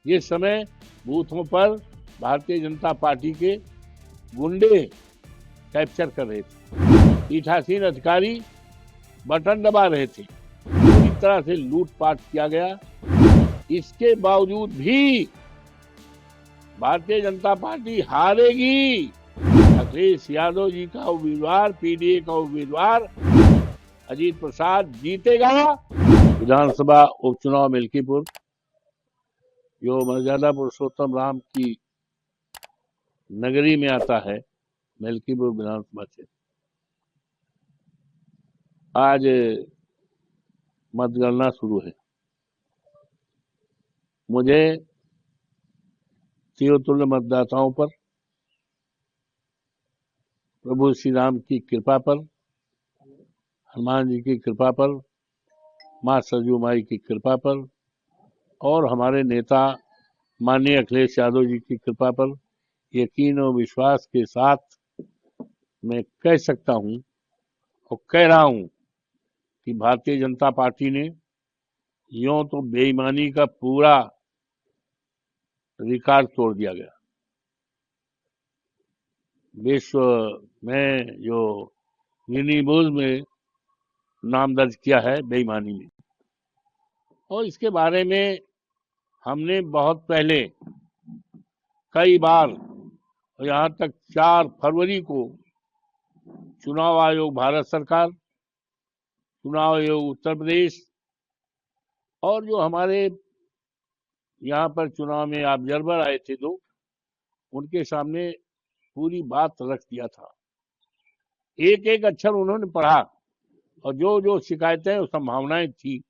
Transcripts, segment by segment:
जिस समय बूथों पर भारतीय जनता पार्टी के गुंडे कैप्चर कर रहे थे, पीठासीन अधिकारी बटन दबा रहे थे, पूरी तरह से लूटपाट किया गया। इसके बावजूद भी भारतीय जनता पार्टी हारेगी। अखिलेश यादव जी का उम्मीदवार, पीडीए का उम्मीदवार अजीत प्रसाद जीतेगा। विधानसभा उपचुनाव मिल्कीपुर, जो मर्यादा पुरुषोत्तम राम की नगरी में आता है, मिल्कीपुर विधानसभा क्षेत्र, आज मतगणना शुरू है। मुझे शिवतुल्य मतदाताओं पर, प्रभु श्री राम की कृपा पर, हनुमान जी की कृपा पर, मां सरजू माई की कृपा पर और हमारे नेता माननीय अखिलेश यादव जी की कृपा पर यकीन और विश्वास के साथ मैं कह सकता हूं और कह रहा हूं कि भारतीय जनता पार्टी ने यूं तो बेईमानी का पूरा रिकॉर्ड तोड़ दिया गया। विश्व में जो गिनीज में नाम दर्ज किया है बेईमानी में, और इसके बारे में हमने बहुत पहले कई बार, यहाँ तक 4 फरवरी को चुनाव आयोग भारत सरकार, चुनाव आयोग उत्तर प्रदेश और जो हमारे यहाँ पर चुनाव में ऑब्जर्वर आए थे 2, उनके सामने पूरी बात रख दिया था। एक एक अक्षर उन्होंने पढ़ा और जो जो शिकायतें और संभावनाएं थी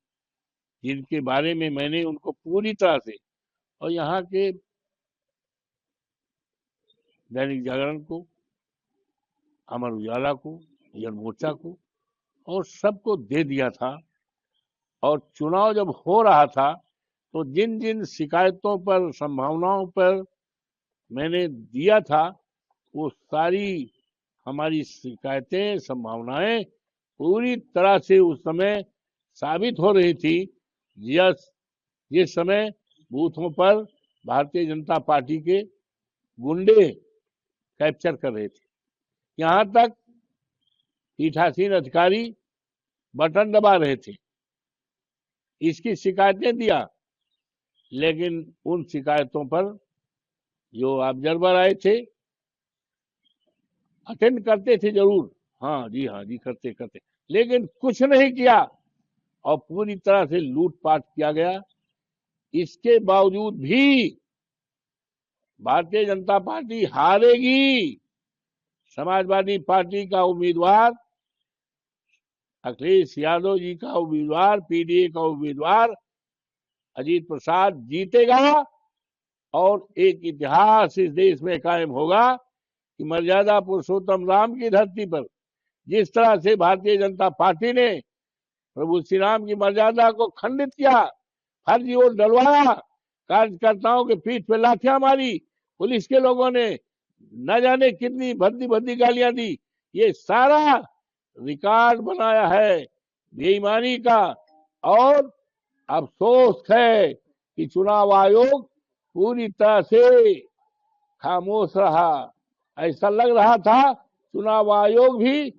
जिनके बारे में मैंने उनको पूरी तरह से, और यहाँ के दैनिक जागरण को, अमर उजाला को, जन मोर्चा को और सबको दे दिया था। और चुनाव जब हो रहा था तो जिन जिन शिकायतों पर, संभावनाओं पर मैंने दिया था, वो सारी हमारी शिकायतें, संभावनाएं पूरी तरह से उस समय साबित हो रही थी। जिस समय बूथों पर भारतीय जनता पार्टी के गुंडे कैप्चर कर रहे थे, यहां तक पीठासीन अधिकारी बटन दबा रहे थे, इसकी शिकायतें दिया। लेकिन उन शिकायतों पर जो ऑब्जर्वर आए थे, अटेंड करते थे जरूर, हाँ जी करते, लेकिन कुछ नहीं किया और पूरी तरह से लूटपाट किया गया। इसके बावजूद भी भारतीय जनता पार्टी हारेगी। समाजवादी पार्टी का उम्मीदवार, अखिलेश यादव जी का उम्मीदवार, पीडीए का उम्मीदवार अजीत प्रसाद जीतेगा और एक इतिहास इस देश में कायम होगा कि मर्यादा पुरुषोत्तम राम की धरती पर जिस तरह से भारतीय जनता पार्टी ने प्रभु श्री राम की मर्यादा को खंडित किया, फर्जी वोट डलवाया, कार्यकर्ताओं के पीठ पे लाठियां मारी, पुलिस के लोगों ने न जाने कितनी भद्दी भद्दी गालियां दी, ये सारा रिकॉर्ड बनाया है बेईमानी का। और अफसोस है कि चुनाव आयोग पूरी तरह से खामोश रहा। ऐसा लग रहा था चुनाव आयोग भी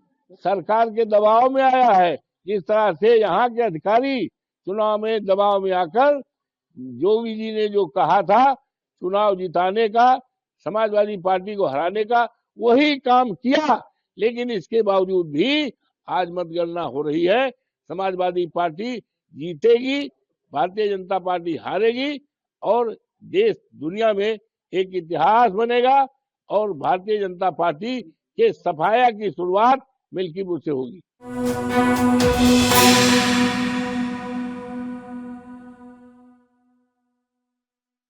सरकार के दबाव में आया है। जिस तरह से यहाँ के अधिकारी चुनाव में दबाव में आकर योगी जी ने जो कहा था चुनाव जिताने का, समाजवादी पार्टी को हराने का, वही काम किया। लेकिन इसके बावजूद भी आज मतगणना हो रही है, समाजवादी पार्टी जीतेगी, भारतीय जनता पार्टी हारेगी और देश दुनिया में एक इतिहास बनेगा और भारतीय जनता पार्टी के सफाया की शुरुआत मिल्कीपुर से होगी।